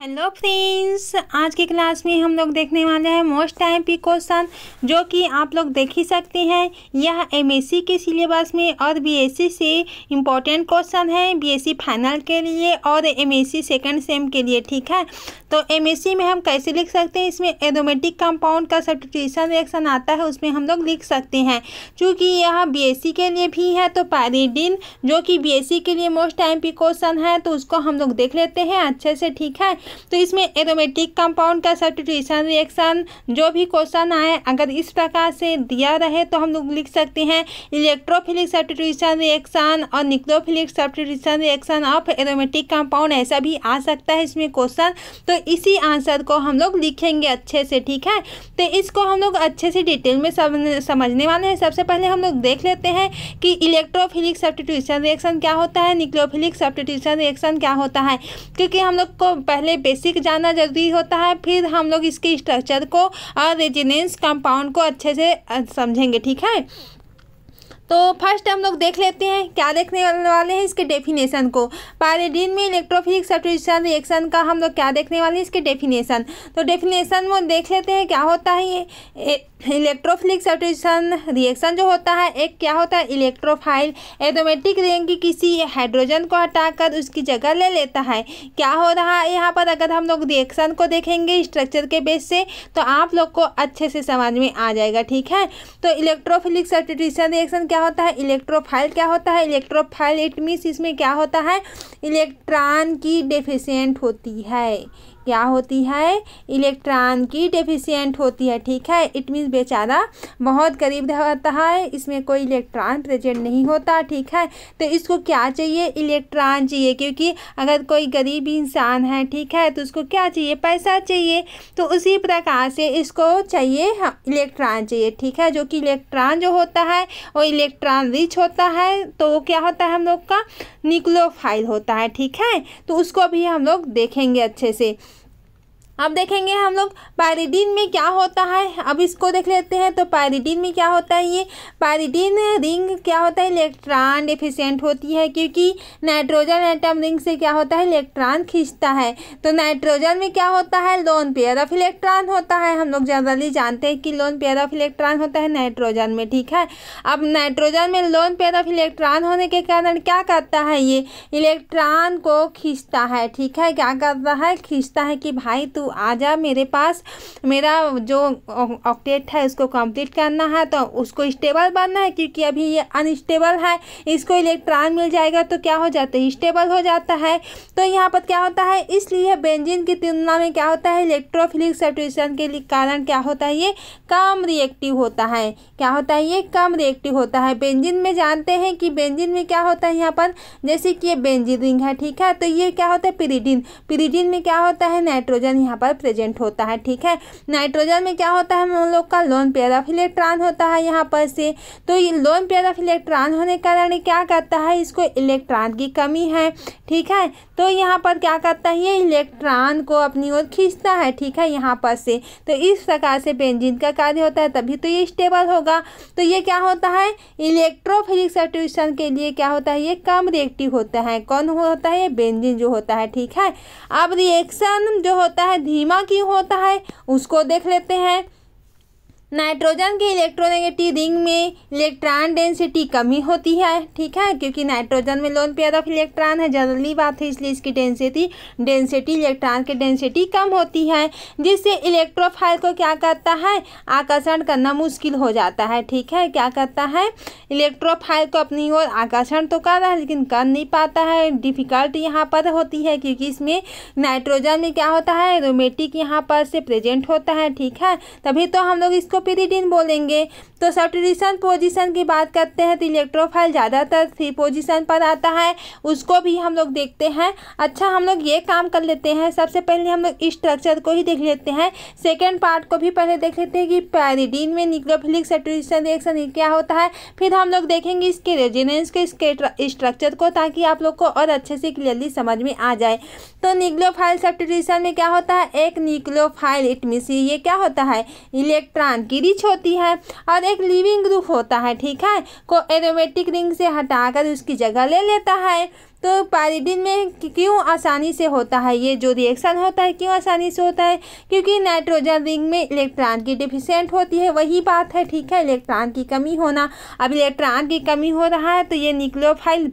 Hello friends, आज की class में हम लोग देखने वाले हैं मोस्ट टाइम क्वेश्चन जो कि आप लोग देख ही सकते हैं। यह एमएससी के सिलेबस में और बीएससी से इम्पोर्टेंट क्वेश्चन है, बीएससी फाइनल के लिए और एमएससी सेकंड सेम के लिए। ठीक है, तो एमएससी में हम कैसे लिख सकते हैं, इसमें एरोमेटिक कंपाउंड का सब्स्टिट्यूशन रिएक्शन आता है, उसमें हम लोग लिख सकते हैं। चूँकि यह बीएससी के लिए भी है तो पायरीडीन जो कि बीएससी के लिए मोस्ट टाइम क्वेश्चन है, तो उसको हम लोग देख लेते हैं अच्छे से। ठीक है, तो इसमें एरोमेटिक कंपाउंड का सब्स्टिट्यूशन रिएक्शन जो भी क्वेश्चन आए अगर इस प्रकार से दिया रहे तो हम लोग लिख सकते हैं इलेक्ट्रोफिलिक सब्स्टिट्यूशन रिएक्शन और nucleophilic substitution reaction of aromatic compound, ऐसा भी आ सकता है इसमें क्वेश्चन। तो इसी आंसर को हम लोग लिखेंगे अच्छे से। ठीक है, तो इसको हम लोग अच्छे से डिटेल में समझने वाले हैं। सबसे पहले हम लोग देख लेते हैं कि इलेक्ट्रोफिलिक सब्स्टिट्यूशन रिएक्शन क्या होता है, न्यूक्लियोफिलिक सब्स्टिट्यूशन रिएक्शन क्या होता है, क्योंकि हम लोग को पहले बेसिक जानना जरूरी होता है, फिर हम लोग इसके स्ट्रक्चर को और रेजोनेंस कंपाउंड को अच्छे से समझेंगे। ठीक है, तो फर्स्ट हम लोग देख लेते हैं क्या देखने वाले हैं, इसके डेफिनेशन को। पायरीडीन में इलेक्ट्रोफिलिक सब्स्टिट्यूशन रिएक्शन का हम लोग क्या देखने वाले हैं, इसके डेफिनेशन। तो डेफिनेशन में देख लेते हैं क्या होता है ये इलेक्ट्रोफिलिक सब्स्टिट्यूशन रिएक्शन जो होता है, एक क्या होता है इलेक्ट्रोफाइल एरोमेटिक रिंग की किसी हाइड्रोजन को हटाकर उसकी जगह ले लेता है। क्या हो रहा है यहाँ पर, अगर हम लोग रिएक्शन को देखेंगे स्ट्रक्चर के बेस से तो आप लोग को अच्छे से समझ में आ जाएगा। ठीक है, तो इलेक्ट्रोफिलिक सब्स्टिट्यूशन रिएक्शन क्या होता है, इलेक्ट्रोफाइल क्या होता है, इलेक्ट्रोफाइल इट मीन्स इसमें क्या होता है इलेक्ट्रॉन की डेफिशिएंट होती है। क्या होती है, इलेक्ट्रॉन की डेफिशिएंट होती है। ठीक है, इट मीन्स बेचारा बहुत करीब रहता है, इसमें कोई इलेक्ट्रॉन प्रेजेंट नहीं होता। ठीक है, तो इसको क्या चाहिए, इलेक्ट्रॉन चाहिए, क्योंकि अगर कोई गरीब इंसान है, ठीक है, तो उसको क्या चाहिए, पैसा चाहिए। तो उसी प्रकार से इसको चाहिए इलेक्ट्रॉन चाहिए। ठीक है, जो कि इलेक्ट्रॉन जो होता है वो इलेक्ट्रॉन रिच होता है, तो वो क्या होता है हम लोग का न्यूक्लियोफाइल होता है। ठीक है, तो उसको भी हम लोग देखेंगे अच्छे से। अब देखेंगे हम लोग पायरीडीन में क्या होता है, अब इसको देख लेते हैं। तो पायरीडीन में क्या होता है, ये पायरीडीन रिंग क्या होता है इलेक्ट्रॉन डेफिशिएंट होती है, क्योंकि नाइट्रोजन एटम रिंग से क्या होता है इलेक्ट्रॉन खींचता है। तो नाइट्रोजन में क्या होता है लोन पेयर ऑफ इलेक्ट्रॉन होता है, हम लोग जनरली जानते हैं कि लोन पेयर ऑफ इलेक्ट्रॉन होता है नाइट्रोजन में। ठीक है, अब नाइट्रोजन में लोन पेयर ऑफ इलेक्ट्रॉन होने के कारण क्या करता है, ये इलेक्ट्रॉन को खींचता है। ठीक है, क्या करता है, खींचता है कि भाई तू आजा मेरे पास, मेरा जो ऑक्टेट है उसको कंप्लीट करना है, तो उसको स्टेबल बनना है, क्योंकि अभी ये अनस्टेबल है, इसको इलेक्ट्रॉन मिल जाएगा तो क्या हो जाता है स्टेबल हो जाता है। तो यहाँ पर क्या होता है, इसलिए बेंजीन की तुलना में क्या होता है इलेक्ट्रोफिलिक सब्स्टिट्यूशन के कारण क्या होता है ये कम रिएक्टिव होता है। क्या होता है, ये कम रिएक्टिव होता है। बेंजीन में जानते हैं कि बेंजीन में क्या होता है, यहाँ पर जैसे कि ये बेंजीन रिंग है, ठीक है, तो ये क्या होता है पिरिडीन, पिरिडीन में क्या होता है नाइट्रोजन यहाँ पर प्रेजेंट होता है। ठीक है, नाइट्रोजन में क्या होता है हम लोग का लोन पेयर ऑफ इलेक्ट्रॉन होता है यहाँ पर से। तो ये लोन पेयर ऑफ इलेक्ट्रॉन होने के कारण क्या करता है, इसको इलेक्ट्रॉन की कमी है। ठीक है, तो यहाँ पर क्या करता है ये इलेक्ट्रॉन को अपनी ओर खींचता है। ठीक है, यहाँ पर से तो इस प्रकार से बेंजीन का कार्य होता है, तभी तो ये स्टेबल होगा। तो ये क्या होता है इलेक्ट्रोफिलिक सब्स्टिट्यूशन के लिए क्या होता है, ये कम रिएक्टिव होता है। कौन होता है, बेंजीन जो होता है। ठीक है, अब रिएक्शन जो होता है धीमा क्यों होता है उसको देख लेते हैं। नाइट्रोजन के इलेक्ट्रोनेगेटिव रिंग में इलेक्ट्रॉन डेंसिटी कमी होती है। ठीक है, क्योंकि नाइट्रोजन में लोन पेयर ऑफ इलेक्ट्रॉन है, जनरली बात है, इसलिए इसकी डेंसिटी इलेक्ट्रॉन की डेंसिटी कम होती है, जिससे इलेक्ट्रोफाइल को क्या करता है आकर्षण करना मुश्किल हो जाता है। ठीक है, क्या करता है इलेक्ट्रोफाइल को अपनी ओर आकर्षण तो कर रहा है लेकिन कर नहीं पाता है, डिफिकल्ट यहाँ पर होती है, क्योंकि इसमें नाइट्रोजन में क्या होता है एरोमेटिक यहाँ पर से प्रेजेंट होता है। ठीक है, तभी तो हम लोग इसको पिरिडीन बोलेंगे। तो सब्स्टिट्यूशन पोजीशन की बात करते हैं तो इलेक्ट्रोफाइल ज़्यादातर 3 पोजीशन पर आता है, उसको भी हम लोग देखते हैं। अच्छा, हम लोग ये काम कर लेते हैं, सबसे पहले हम लोग इस स्ट्रक्चर को ही देख लेते हैं, सेकेंड पार्ट को भी पहले देख लेते हैं कि पायरीडीन में न्यूक्लियोफिलिक सब्स्टिट्यूशन रिएक्शन क्या होता है, फिर हम लोग देखेंगे इसके रेजोनेंस के इसके स्ट्रक्चर को, ताकि आप लोग को और अच्छे से क्लियरली समझ में आ जाए। तो न्यूक्लियोफाइल सब्स्टिट्यूशन में क्या होता है, एक न्यूक्लियोफाइल इट मींस ये क्या होता है इलेक्ट्रॉन की रिच होती है और एक लिविंग ग्रुप होता है। ठीक है, को एरोमेटिक रिंग से हटाकर उसकी जगह ले लेता है। तो पाइरीडीन में क्यों आसानी से होता है ये जो रिएक्शन होता है, क्यों आसानी से होता है? क्योंकि नाइट्रोजन रिंग में इलेक्ट्रॉन की डिफिशिएंट होती है, वही बात है, ठीक है, इलेक्ट्रॉन की कमी होना। अब इलेक्ट्रॉन की कमी हो रहा है तो ये न्यूक्लियोफाइल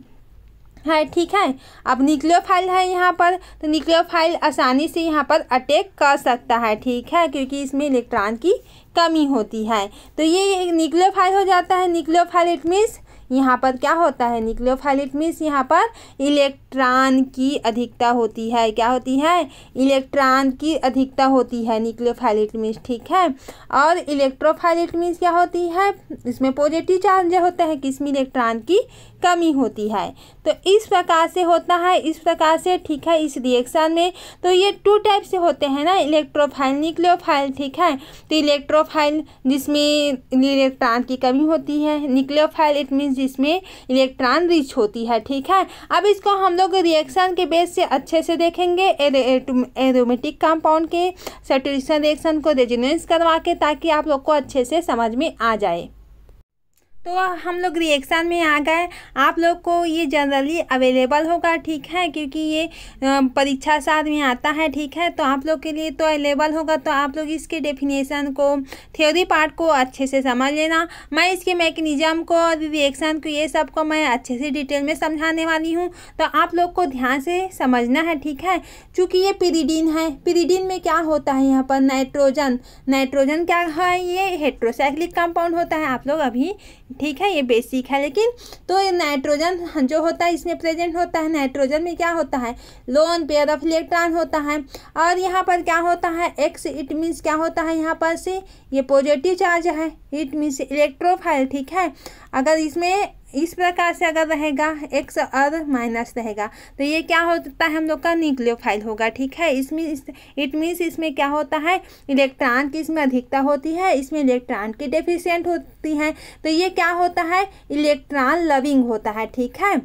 है, ठीक है। अब न्यूक्लियोफाइल है यहाँ पर, तो न्यूक्लियोफाइल आसानी से यहाँ पर अटैक कर सकता है, ठीक है, क्योंकि इसमें इलेक्ट्रॉन की कमी होती है। तो ये न्यूक्लियोफाइल हो जाता है। न्यूक्लियोफाइल इट मीन्स यहाँ पर क्या होता है? न्यूक्लियोफाइल इट मीन्स यहाँ पर इलेक्ट्रॉन की अधिकता होती है। क्या होती है? इलेक्ट्रॉन की अधिकता होती है न्यूक्लियोफाइल इट मीन्स, ठीक है। और इलेक्ट्रोफाइल इट मीन्स क्या होती है? इसमें पॉजिटिव चार्ज होता है, किसमें इलेक्ट्रॉन की कमी होती है। तो इस प्रकार से होता है, इस प्रकार से, ठीक है, इस रिएक्शन में। तो ये 2 टाइप से होते हैं ना, इलेक्ट्रोफाइल, न्यूक्लियोफाइल, ठीक है। तो इलेक्ट्रोफाइल जिसमें इलेक्ट्रॉन की कमी होती है, न्यूक्लियोफाइल इट मीन्स जिसमें इलेक्ट्रॉन रिच होती है, ठीक है। अब इसको हम लोग रिएक्शन के बेस से अच्छे से देखेंगे, एरोमेटिक कंपाउंड के सैचुरेशन रिएक्शन को रेजोनेंस करवा के, ताकि आप लोग को अच्छे से समझ में आ जाए। तो हम लोग रिएक्शन में आ गए। आप लोग को ये जनरली अवेलेबल होगा, ठीक है, क्योंकि ये परीक्षा साथ में आता है, ठीक है। तो आप लोग के लिए तो अवेलेबल होगा। तो आप लोग इसके डेफिनेशन को, थ्योरी पार्ट को अच्छे से समझ लेना। मैं इसके मैकेनिज्म को और रिएक्शन को, ये सब को मैं अच्छे से डिटेल में समझाने वाली हूँ। तो आप लोग को ध्यान से समझना है, ठीक है। चूँकि ये पिरिडीन है, पिरिडीन में क्या होता है? यहाँ पर नाइट्रोजन, नाइट्रोजन क्या है? ये हेट्रोसाइक्लिक कंपाउंड होता है। आप लोग अभी, ठीक है, ये बेसिक है, लेकिन तो ये नाइट्रोजन जो होता है इसमें प्रेजेंट होता है। नाइट्रोजन में क्या होता है? लोन पेयर ऑफ इलेक्ट्रॉन होता है। और यहाँ पर क्या होता है? एक्स, इट मीन्स क्या होता है? यहाँ पर से ये पॉजिटिव चार्ज है, इट मीन्स इलेक्ट्रोफाइल, ठीक है। अगर इसमें इस प्रकार से अगर रहेगा, एक्स और माइनस रहेगा, तो ये क्या होता है? हम लोग का न्यूक्लियोफाइल होगा, ठीक है। इसमें इट मीन्स इसमें क्या होता है? इलेक्ट्रॉन की इसमें अधिकता होती है, इसमें इलेक्ट्रॉन की डेफिशिएंट होती है। तो ये क्या होता है? इलेक्ट्रॉन लविंग होता है, ठीक है।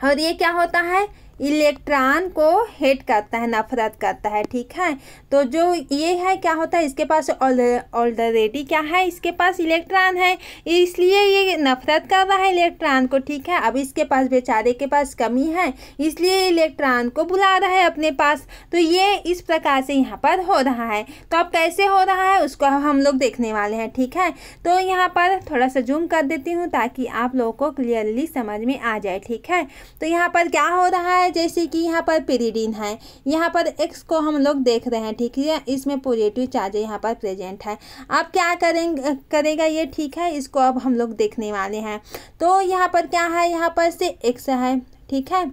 और ये क्या होता है? इलेक्ट्रॉन को हेट करता है, नफरत करता है, ठीक है। तो जो ये है क्या होता है? इसके पास ऑलरेडी क्या है? इसके पास इलेक्ट्रॉन है, इसलिए ये नफरत कर रहा है इलेक्ट्रॉन को, ठीक है। अब इसके पास, बेचारे के पास कमी है, इसलिए इलेक्ट्रॉन को बुला रहा है अपने पास। तो ये इस प्रकार से यहाँ पर हो रहा है। तो अब कैसे हो रहा है उसको हम लोग देखने वाले हैं, ठीक है। तो यहाँ पर थोड़ा सा जूम कर देती हूँ ताकि आप लोगों को क्लियरली समझ में आ जाए, ठीक है। तो यहाँ पर क्या हो रहा है? जैसे कि यहाँ पर पिरिडीन है, यहाँ पर एक्स को हम लोग देख रहे हैं, ठीक है। इसमें पॉजिटिव चार्ज यहाँ पर प्रेजेंट है। अब क्या करेगा ये, ठीक है। इसको अब हम लोग देखने वाले हैं। तो यहाँ पर क्या है? यहाँ पर से एक्स है, ठीक है।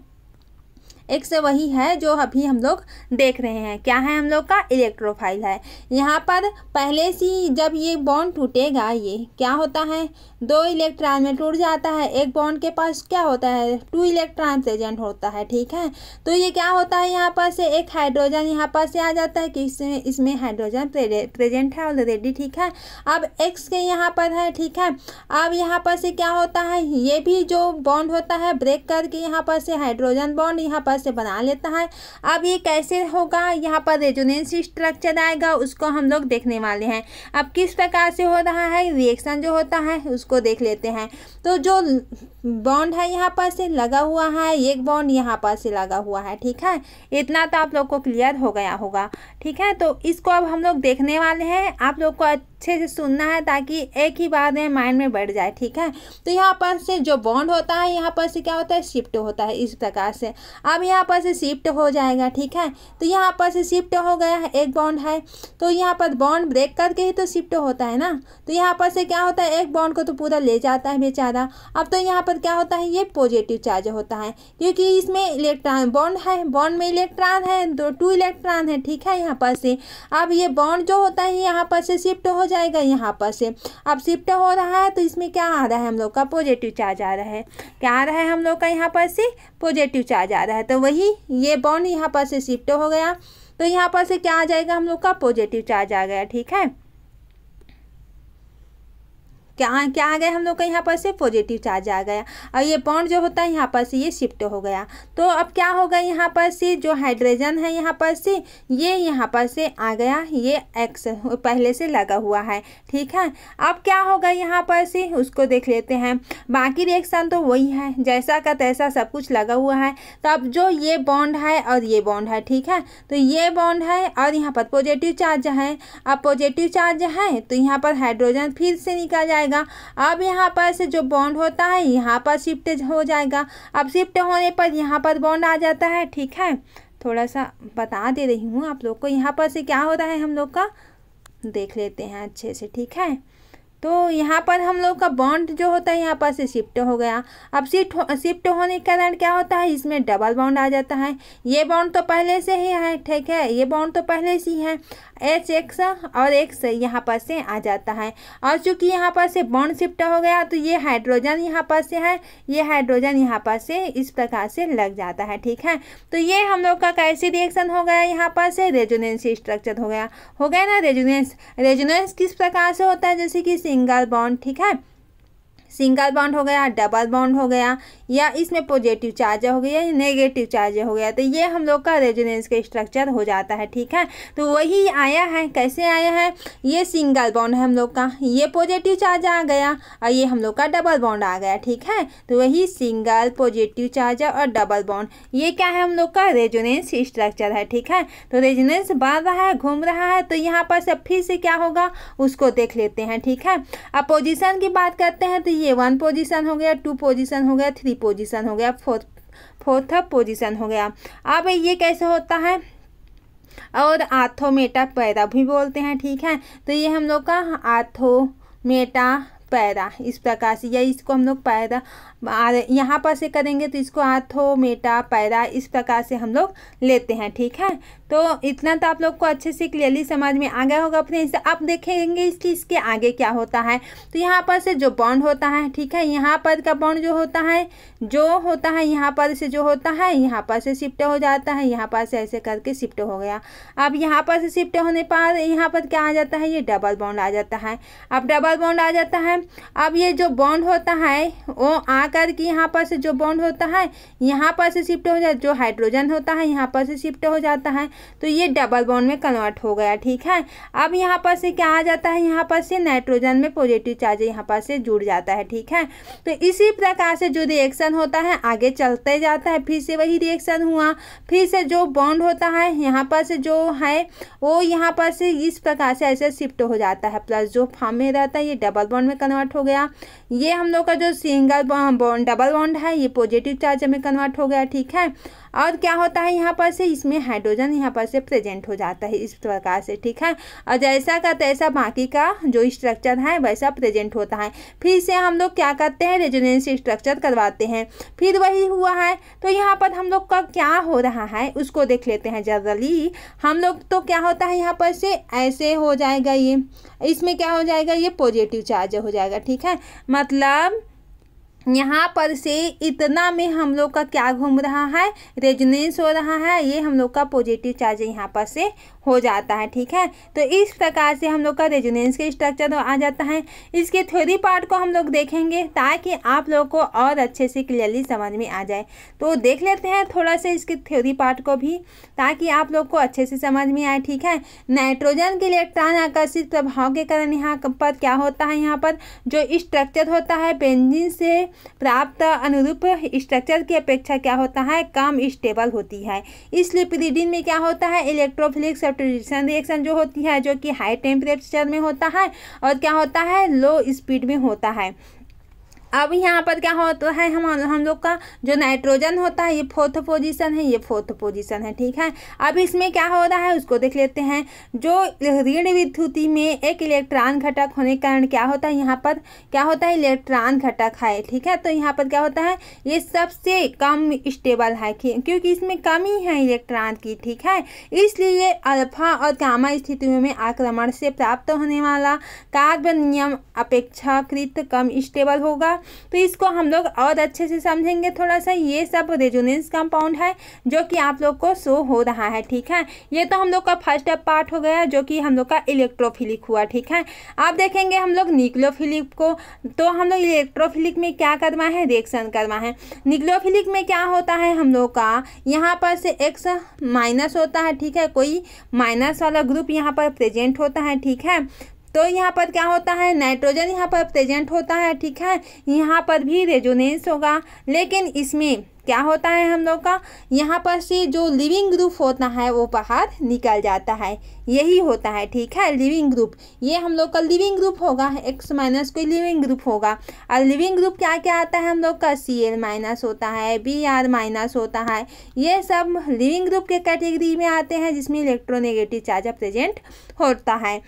एक्स वही है जो अभी हम लोग देख रहे हैं। क्या है? हम लोग का इलेक्ट्रोफाइल है। यहाँ पर पहले से जब ये बॉन्ड टूटेगा, ये क्या होता है? 2 इलेक्ट्रॉन में टूट जाता है। एक बॉन्ड के पास क्या होता है? 2 इलेक्ट्रॉन प्रेजेंट होता है, ठीक है। तो ये क्या होता है? यहाँ पर से एक हाइड्रोजन यहाँ पर से आ जाता है कि इसमें हाइड्रोजन प्रेजेंट है ऑलरेडी, ठीक है। अब एक्स के यहाँ पर है, ठीक है। अब यहाँ पर से क्या होता है? ये भी जो बॉन्ड होता है ब्रेक करके यहाँ पर से हाइड्रोजन बॉन्ड यहाँ पर से बना लेता है। अब ये कैसे होगा? यहाँ पर रेजोनेंस स्ट्रक्चर आएगा, उसको हम लोग देखने वाले हैं। अब किस प्रकार से हो रहा है रिएक्शन जो होता है उसको देख लेते हैं। तो जो बॉन्ड है यहाँ पर से लगा हुआ है, एक बॉन्ड यहाँ पर से लगा हुआ है, ठीक है। इतना तो आप लोग को क्लियर हो गया होगा, ठीक है। तो इसको अब हम लोग देखने वाले हैं। आप लोग को अच्छे से सुनना है ताकि एक ही बात है माइंड में बैठ जाए, ठीक है। तो यहाँ पर से जो बॉन्ड होता है यहाँ पर से क्या होता है? शिफ्ट होता है इस प्रकार से। अब यहाँ पर से शिफ्ट हो जाएगा, ठीक है। तो यहाँ पर से शिफ्ट हो गया है, एक बॉन्ड है, तो यहाँ पर बॉन्ड ब्रेक करके ही तो शिफ्ट होता है ना। तो यहाँ पर से क्या होता है? एक बॉन्ड को तो पूरा ले जाता है बेचारा। अब तो यहाँ पर क्या होता है? ये पॉजिटिव चार्ज होता है, क्योंकि इसमें इलेक्ट्रॉन बॉन्ड है, बॉन्ड में इलेक्ट्रॉन है, 2 इलेक्ट्रॉन है, ठीक है। यहाँ पर से अब ये बॉन्ड जो होता है यहाँ पर से शिफ्ट हो जाएगा यहाँ पर से। अब शिफ्ट हो रहा है तो इसमें क्या आ रहा है? हम लोग का पॉजिटिव चार्ज आ रहा है। क्या आ रहा है? हम लोग का यहाँ पर से पॉजिटिव चार्ज आ रहा है। तो वही ये बॉन्ड यहाँ पर से शिफ्ट हो गया, तो यहाँ पर से क्या आ जाएगा? हम लोग का पॉजिटिव चार्ज आ गया, ठीक है। क्या क्या आ गया हम लोग का यहाँ पर से पॉजिटिव चार्ज आ गया, और ये बॉन्ड जो होता है यहाँ पर से ये शिफ्ट हो गया। तो अब क्या होगा यहाँ पर से जो हाइड्रोजन है यहाँ पर से ये यहाँ पर से आ गया, ये एक्स पहले से लगा हुआ है, ठीक है। अब क्या होगा यहाँ पर से उसको देख लेते हैं। बाकी रिएक्शन तो वही है, जैसा का तैसा सब कुछ लगा हुआ है। तो अब जो ये बॉन्ड है और ये बॉन्ड है, ठीक है, तो ये बॉन्ड है और यहाँ पर पॉजिटिव चार्ज है। अब पॉजिटिव चार्ज है तो यहाँ पर हाइड्रोजन फिर से निकल जाएगा। अब यहाँ पर से जो बॉन्ड होता है यहाँ पर शिफ्ट हो जाएगा। अब शिफ्ट होने पर यहाँ पर बॉन्ड आ जाता है, ठीक है। थोड़ा सा बता दे रही हूँ आप लोग को, यहाँ पर से क्या हो रहा है हम लोग का देख लेते हैं अच्छे से, ठीक है। तो यहाँ पर हम लोग का बॉन्ड जो होता है यहाँ पर से शिफ्ट हो गया। अब शिफ्ट होने के कारण क्या होता है, इसमें डबल बॉन्ड आ जाता है। ये बॉन्ड तो पहले से ही है, ठीक है, ये बॉन्ड तो पहले से ही है, एच एक्स और एक्स यहाँ पर से आ जाता है। और चूंकि यहाँ पर से बॉन्ड शिफ्ट हो गया तो ये हाइड्रोजन यहाँ पर से है, ये हाइड्रोजन यहाँ पर से इस प्रकार से लग जाता है, ठीक है। तो ये हम लोग का कैसे रिएक्शन हो गया, यहाँ पर से रेजोनेंस स्ट्रक्चर हो गया ना। रेजोनेंस किस प्रकार से होता है, जैसे कि सिंगल बॉन्ड, ठीक है, सिंगल बॉन्ड हो गया, डबल बॉन्ड हो गया, या इसमें पॉजिटिव चार्ज हो गया या नेगेटिव चार्ज हो गया, तो ये हम लोग का रेजोनेंस का स्ट्रक्चर हो जाता है, ठीक है। तो वही आया है, कैसे आया है, ये सिंगल बॉन्ड है हम लोग का, ये पॉजिटिव चार्ज आ गया और ये हम लोग का डबल बॉन्ड आ गया, ठीक है। तो वही सिंगल, पॉजिटिव चार्ज और डबल बॉन्ड, ये क्या है हम लोग का रेजोनेंस स्ट्रक्चर है, ठीक है। तो रेजोनेंस बढ़ रहा है, घूम रहा है, तो यहाँ पर से फिर से क्या होगा उसको देख लेते हैं, ठीक है। अब पोजीशन की बात करते हैं तो ये 1 पोजीशन हो गया, 2 पोजीशन हो गया, 3 पोजीशन हो गया, फोर्थ पोजीशन हो गया। अब ये कैसे होता है, और आर्थोमेटा पैरा भी बोलते हैं, ठीक है। तो ये हम लोग का आर्थोमेटा पैरा इस प्रकार से, या इसको हम लोग पैरा यहाँ पर से करेंगे तो इसको आर्थोमेटा पैरा इस प्रकार से हम लोग लेते हैं, ठीक है। तो इतना तो आप लोग को अच्छे से क्लियरली समझ में आ गया होगा फ्रेंड्स। अब देखेंगे इसके आगे क्या होता है। तो यहाँ पर से जो बॉन्ड होता है, ठीक है, यहाँ पर का बॉन्ड जो होता है यहाँ पर से जो होता है यहाँ पर से शिफ्ट हो जाता है, यहाँ पर से ऐसे करके शिफ्ट हो गया। अब यहाँ पर से शिफ्ट होने पर यहाँ पर क्या आ जाता है, ये डबल बॉन्ड आ जाता है। अब डबल बॉन्ड आ जाता है, अब ये जो बॉन्ड होता है वो आकर के यहाँ पर से जो बॉन्ड होता है यहाँ पर से शिफ्ट हो जाता है, जो हाइड्रोजन होता है यहाँ पर से शिफ्ट हो जाता है, तो ये डबल बॉन्ड में कन्वर्ट हो गया, ठीक है। अब यहाँ पर से क्या आ जाता है, यहाँ पर से नाइट्रोजन में पॉजिटिव चार्ज यहाँ पर से जुड़ जाता है, ठीक है। तो इसी प्रकार से जो रिएक्शन होता है आगे चलते जाता है। फिर से वही रिएक्शन हुआ, फिर से जो बॉन्ड होता है यहाँ पर से जो है वो यहाँ पर से इस प्रकार से ऐसे शिफ्ट हो जाता है, प्लस जो फॉर्म में रहता है ये डबल बॉन्ड में कन्वर्ट हो गया। ये हम लोग का जो सिंगल बॉन्ड डबल बॉन्ड है ये पॉजिटिव चार्ज में कन्वर्ट हो गया, ठीक है। और क्या होता है यहाँ पर से इसमें हाइड्रोजन यहाँ पर से प्रेजेंट हो जाता है इस प्रकार से, ठीक है। और जैसा का तैसा बाकी का जो स्ट्रक्चर है वैसा प्रेजेंट होता है। फिर से हम लोग क्या करते हैं, रेजोनेंस स्ट्रक्चर करवाते हैं, फिर वही हुआ है। तो यहाँ पर हम लोग का क्या हो रहा है उसको देख लेते हैं जल्दी। हम लोग तो क्या होता है यहाँ पर से ऐसे हो जाएगा, ये इसमें क्या हो जाएगा, ये पॉजिटिव चार्ज हो जाएगा, ठीक है। मतलब यहाँ पर से इतना में हम लोग का क्या घूम रहा है, रेजोनेंस हो रहा है, ये हम लोग का पॉजिटिव चार्ज यहाँ पर से हो जाता है, ठीक है। तो इस प्रकार से हम लोग का रेजोनेंस के स्ट्रक्चर आ जाता है। इसके थ्योरी पार्ट को हम लोग देखेंगे ताकि आप लोग को और अच्छे से क्लियरली समझ में आ जाए। तो देख लेते हैं थोड़ा सा इसके थ्योरी पार्ट को भी, ताकि आप लोग को अच्छे से समझ में आए, ठीक है। नाइट्रोजन के इलेक्ट्रॉन आकर्षित प्रभाव के कारण यहाँ पर क्या होता है, यहाँ पर जो स्ट्रक्चर होता है बेंजीन से प्राप्त अनुरूप स्ट्रक्चर की अपेक्षा क्या होता है, कम स्टेबल होती है। इसलिए पिरिडीन में क्या होता है, इलेक्ट्रोफिलिक सब्स्टिट्यूशन रिएक्शन जो होती है, जो कि हाई टेम्परेचर में होता है और क्या होता है, लो स्पीड में होता है। अब यहाँ पर क्या होता है, हम लोग का जो नाइट्रोजन होता है ये फोर्थ पोजीशन है, ये फोर्थ पोजीशन है, ठीक है। अब इसमें क्या हो रहा है उसको देख लेते हैं। जो ऋण विद्युति में एक इलेक्ट्रॉन घटक होने के कारण क्या होता है, यहाँ पर क्या होता है, इलेक्ट्रॉन घटक है, ठीक है। तो यहाँ पर क्या होता है, ये सबसे कम स्टेबल है क्योंकि इसमें कमी है इलेक्ट्रॉन की, ठीक है। इसलिए अल्फा और गामा स्थितियों में आक्रमण से प्राप्त होने वाला कार्बनियम अपेक्षाकृत कम स्टेबल होगा। तो इसको हम लोग और अच्छे से समझेंगे थोड़ा सा। ये सब रेजोनेंस कंपाउंड है जो कि आप लोग को शो हो रहा है, ठीक है। ये तो हम लोग का फर्स्ट पार्ट हो गया जो कि हम लोग का इलेक्ट्रोफिलिक हुआ, ठीक है। अब देखेंगे हम लोग न्यूक्लियोफिलिक को। तो हम लोग इलेक्ट्रोफिलिक में क्या करना है, रिएक्शन करना है। न्यूक्लियोफिलिक में क्या होता है हम लोग का, यहाँ पर से X माइनस होता है, ठीक है। कोई माइनस वाला ग्रुप यहाँ पर प्रेजेंट होता है, ठीक है। तो यहाँ पर क्या होता है, नाइट्रोजन यहाँ पर प्रेजेंट होता है, ठीक है। यहाँ पर भी रेजोनेंस होगा, लेकिन इसमें क्या होता है हम लोग का, यहाँ पर से जो लिविंग ग्रुप होता है वो बाहर निकल जाता है, यही होता है, ठीक है। लिविंग ग्रुप, ये हम लोग का लिविंग ग्रुप होगा, X माइनस कोई लिविंग ग्रुप होगा। और लिविंग ग्रुप क्या क्या आता है हम लोग का, Cl माइनस होता है, Br माइनस होता है। ये सब लिविंग ग्रुप के कैटेगरी में आते हैं जिसमें इलेक्ट्रोनेगेटिव चार्ज प्रेजेंट होता है।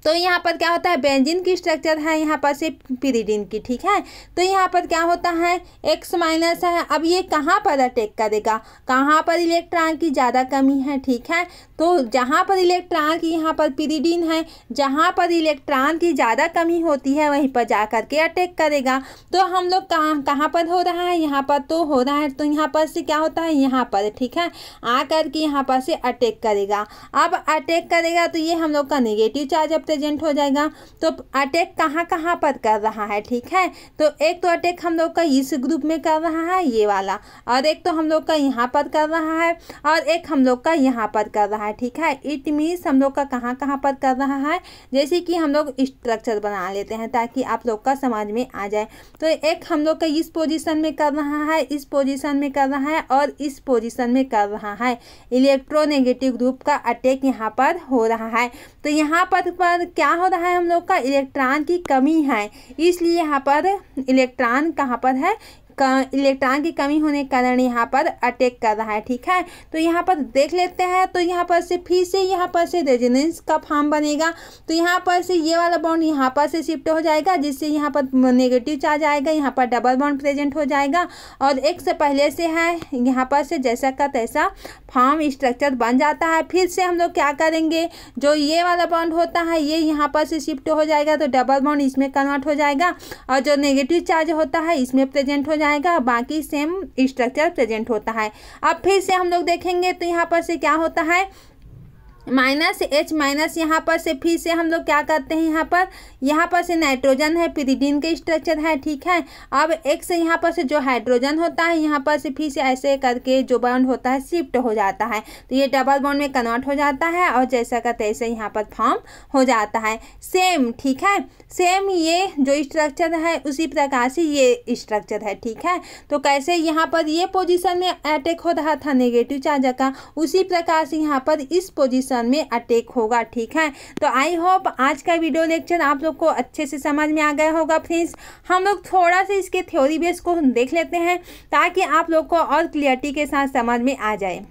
तो यहाँ पर क्या होता है, बेंजीन की स्ट्रक्चर है यहाँ पर से पिरिडीन की, ठीक है। तो यहाँ पर क्या होता है, X माइनस है। अब ये कहाँ पर अटैक करेगा, कहाँ पर इलेक्ट्रॉन की ज़्यादा कमी है, ठीक है। तो जहाँ पर इलेक्ट्रॉन की, यहाँ पर पिरिडीन है, जहाँ पर इलेक्ट्रॉन की ज़्यादा कमी होती है वहीं पर जा कर के अटैक करेगा। तो हम लोग कहाँ पर हो रहा है, यहाँ पर तो हो रहा है। तो यहाँ पर से क्या होता है, यहाँ पर, ठीक है, आ कर के यहाँ पर से अटैक करेगा। अब अटैक करेगा तो ये हम लोग का नेगेटिव चार्ज प्रेजेंट हो जाएगा। तो अटैक कहाँ कहाँ पर कर रहा है, ठीक है। तो एक तो अटैक हम लोग का इस ग्रुप में कर रहा है, ये वाला, और एक तो हम लोग का यहाँ पर कर रहा है, और एक हम लोग का यहाँ पर कर रहा है, ठीक है। इट मीन्स हम लोग का कहाँ कहाँ पर कर रहा है, जैसे कि हम लोग स्ट्रक्चर बना लेते हैं ताकि आप लोग का समझ में आ जाए। तो एक हम लोग का इस पोजीशन में कर रहा है, इस पोजीशन में कर रहा है, और इस पोजीशन में कर रहा है। इलेक्ट्रोनेगेटिव ग्रुप का अटैक यहाँ पर हो रहा है। तो यहाँ पर क्या हो रहा है, हम लोग का इलेक्ट्रॉन की कमी है, इसलिए यहाँ पर इलेक्ट्रॉन कहाँ पर है, इलेक्ट्रॉन की कमी होने के कारण यहाँ पर अटैक कर रहा है, ठीक है। तो यहाँ पर देख लेते हैं। तो यहाँ पर से फिर से यहाँ पर से रेजोनेंस का फॉर्म बनेगा। तो यहाँ पर से ये वाला बॉन्ड यहाँ पर से शिफ्ट हो जाएगा, जिससे यहाँ पर नेगेटिव चार्ज आएगा, यहाँ पर डबल बॉन्ड प्रेजेंट हो जाएगा। और एक से पहले से है, यहाँ पर से जैसा का तैसा फॉर्म स्ट्रक्चर बन जाता है। फिर से हम लोग क्या करेंगे, जो ये वाला बॉन्ड होता है ये यहाँ पर से शिफ्ट हो जाएगा, तो डबल बॉन्ड इसमें कन्वर्ट हो जाएगा, और जो नेगेटिव चार्ज होता है इसमें प्रेजेंट हो जाएगा, बाकी सेम स्ट्रक्चर प्रेजेंट होता है। अब फिर से हम लोग देखेंगे तो यहाँ पर से क्या होता है, माइनस H माइनस, यहाँ पर से फिर से हम लोग क्या करते हैं, यहाँ पर से नाइट्रोजन है, पिरिडीन का स्ट्रक्चर है, ठीक है। अब एक से यहाँ पर से जो हाइड्रोजन होता है यहाँ पर से फिर से ऐसे करके जो बॉन्ड होता है शिफ्ट हो जाता है, तो ये डबल बॉन्ड में कन्वर्ट हो जाता है, और जैसा का तैसे यहाँ पर फॉर्म हो जाता है सेम, ठीक है। सेम ये जो स्ट्रक्चर है उसी प्रकार से ये स्ट्रक्चर है, ठीक है। तो कैसे यहाँ पर ये पोजीशन में अटैक हो रहा था नेगेटिव चार्ज का, उसी प्रकार से यहाँ पर इस पोजीशन में अटैक होगा, ठीक है। तो आई होप आज का वीडियो लेक्चर आप लोग को अच्छे से समझ में आ गया होगा फ्रेंड्स। हम लोग थोड़ा सा इसके थ्योरी बेस को देख लेते हैं ताकि आप लोग को और क्लियरिटी के साथ समझ में आ जाए।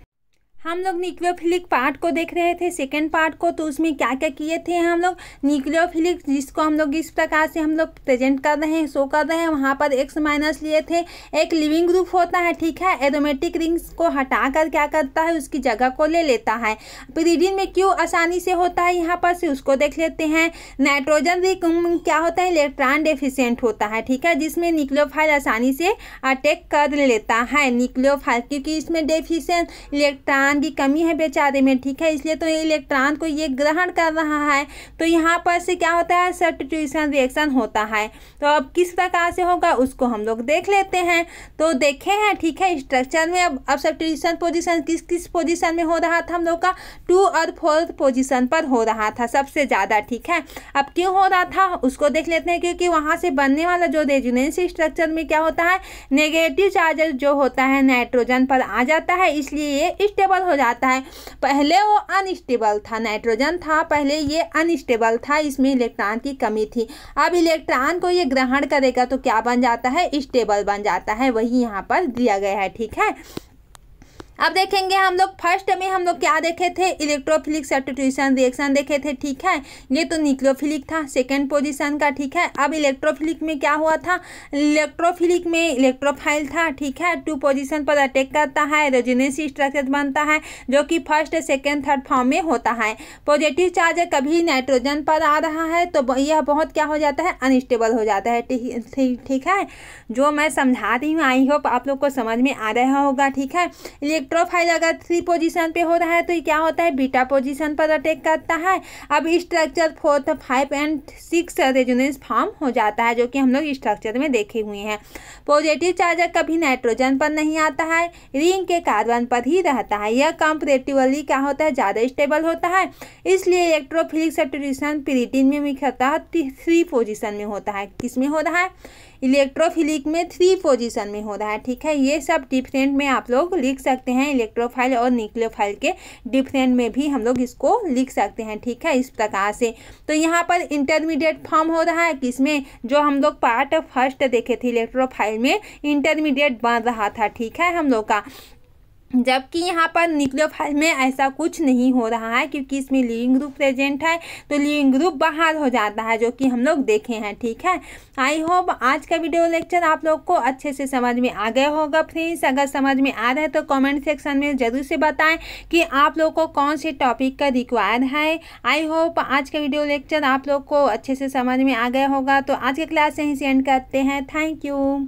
हम लोग न्यूक्लियोफिलिक पार्ट को देख रहे थे, सेकेंड पार्ट को। तो उसमें क्या क्या किए थे हम लोग, न्यूक्लियोफिलिक जिसको हम लोग इस प्रकार से हम लोग प्रेजेंट कर रहे हैं, शो कर रहे हैं, वहाँ पर X माइनस लिए थे। एक लिविंग ग्रुप होता है, ठीक है, एरोमेटिक रिंग्स को हटा कर क्या करता है, उसकी जगह को ले लेता है। पिरिडीन में क्यों आसानी से होता है यहाँ पर से, उसको देख लेते हैं। नाइट्रोजन रिंग क्या होता है, इलेक्ट्रॉन डेफिशिएंट होता है, ठीक है, जिसमें न्यूक्लियोफाइल आसानी से अटैक कर लेता है। न्यूक्लियोफाइल क्योंकि इसमें डेफिशिएंट इलेक्ट्रॉन की कमी है बेचारे में, ठीक है, इसलिए तो इलेक्ट्रॉन को ये ग्रहण कर रहा है। तो यहाँ पर से क्या होता है, सब्स्टिट्यूशन रिएक्शन होता है। तो अब किस प्रकार से होगा उसको हम लोग देख लेते हैं। तो देखे हैं, ठीक है, स्ट्रक्चर में अब सब्स्टिट्यूशन पोजीशन किस किस पोजीशन में हो रहा था, हम लोग का 2 और 4 पोजीशन पर हो रहा था सबसे ज़्यादा, ठीक है। अब क्यों हो रहा था उसको देख लेते हैं, क्योंकि वहाँ से बनने वाला जो रेजोनेंस स्ट्रक्चर में क्या होता है, नेगेटिव चार्ज जो होता है नाइट्रोजन पर आ जाता है, इसलिए ये स्टेबल हो जाता है। पहले वो अनस्टेबल था, नाइट्रोजन था पहले, ये अनस्टेबल था, इसमें इलेक्ट्रॉन की कमी थी। अब इलेक्ट्रॉन को ये ग्रहण करेगा तो क्या बन जाता है, स्टेबल बन जाता है, वही यहाँ पर दिया गया है, ठीक है। अब देखेंगे हम लोग फर्स्ट में हम लोग क्या देखे थे, इलेक्ट्रोफिलिक सब्स्टिट्यूशन रिएक्शन देखे थे, ठीक है। ये तो न्यूक्लियोफिलिक था सेकेंड पोजीशन का, ठीक है। अब इलेक्ट्रोफिलिक में क्या हुआ था, इलेक्ट्रोफिलिक में इलेक्ट्रोफाइल था, ठीक है। 2 पोजीशन पर अटैक करता है, रेजोनेंस स्ट्रक्चर बनता है जो कि फर्स्ट सेकेंड थर्ड फॉर्म में होता है। पॉजिटिव चार्ज कभी नाइट्रोजन पर आ रहा है तो यह बहुत क्या हो जाता है, अनस्टेबल हो जाता है, ठीक है। जो मैं समझा रही हूँ आई होप आप लोग को समझ में आ रहा होगा, ठीक है। इलेक्ट्रोफाइल अगर 3 पोजीशन पे हो रहा है तो क्या होता है, बीटा पोजीशन पर अटैक करता है। अब स्ट्रक्चर 4, 5 एंड 6 रेजोनेंस फॉर्म हो जाता है जो कि हम लोग स्ट्रक्चर में देखे हुए हैं। पॉजिटिव चार्ज कभी नाइट्रोजन पर नहीं आता है, रिंग के कार्बन पर ही रहता है। यह कंपैरेटिवली क्या होता है, ज़्यादा स्टेबल होता है। इसलिए इलेक्ट्रोफिलिक सब्स्टिट्यूशन pyridine में मुख्यतः 3 पोजीशन में होता है। किस में हो रहा है, इलेक्ट्रोफिलिक में 3 पोजीशन में हो रहा है, ठीक है। ये सब डिफरेंट में आप लोग लिख सकते हैं, इलेक्ट्रोफाइल और न्यूक्लियोफाइल के डिफरेंट में भी हम लोग इसको लिख सकते हैं, ठीक है, इस प्रकार से। तो यहाँ पर इंटरमीडिएट फॉर्म हो रहा है किसमें, जो हम लोग पार्ट फर्स्ट देखे थे इलेक्ट्रोफाइल में इंटरमीडिएट बन रहा था, ठीक है, हम लोग का। जबकि यहाँ पर न्यूक्लियोफाइल में ऐसा कुछ नहीं हो रहा है क्योंकि इसमें लीविंग ग्रुप प्रेजेंट है तो लीविंग ग्रुप बाहर हो जाता है, जो कि हम लोग देखे हैं, ठीक है। आई होप आज का वीडियो लेक्चर आप लोग को अच्छे से समझ में आ गया होगा फ्रेंड्स। अगर समझ में आ रहा है तो कमेंट सेक्शन में ज़रूर से बताएं कि आप लोग को कौन से टॉपिक का रिक्वायर्ड है। आई होप आज का वीडियो लेक्चर आप लोग को अच्छे से समझ में आ गया होगा। तो आज के क्लास यहीं से एंड करते हैं। Thank you.